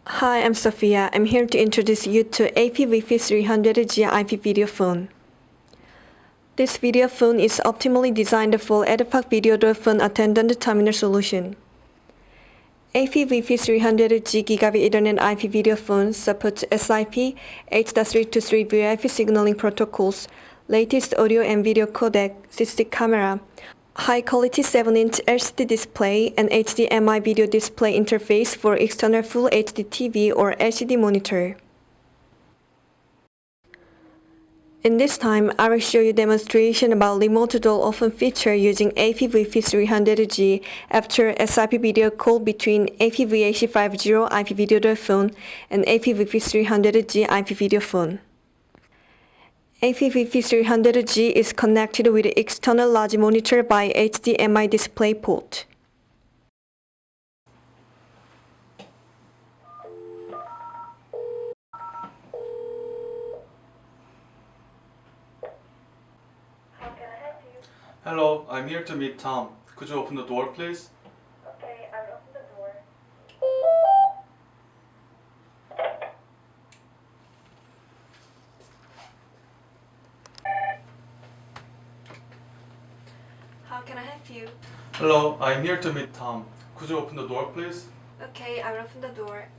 Hi, I'm Sophia. I'm here to introduce you to AP-VP300G IP video phone. This video phone is optimally designed for ADAPAC video door phone attendant terminal solution. AP-VP300G Gigabit Ethernet IP video phone supports SIP, H.323 VoIP signaling protocols, latest audio and video codec, CCD camera, high-quality 7-inch LCD display, and HDMI video display interface for external Full HD TV or LCD monitor. In this time, I will show you demonstration about remote door open feature using AP-VP300G after SIP video call between AP-VAC50 IP video door phone and AP-VP300G IP video phone. AP-VP300G is connected with external large monitor by HDMI display port. Hello, I'm here to meet Tom. Could you open the door, please? Okay, I'll open the door. How can I help you? Hello, I'm here to meet Tom. Could you open the door, please? Okay, I will open the door.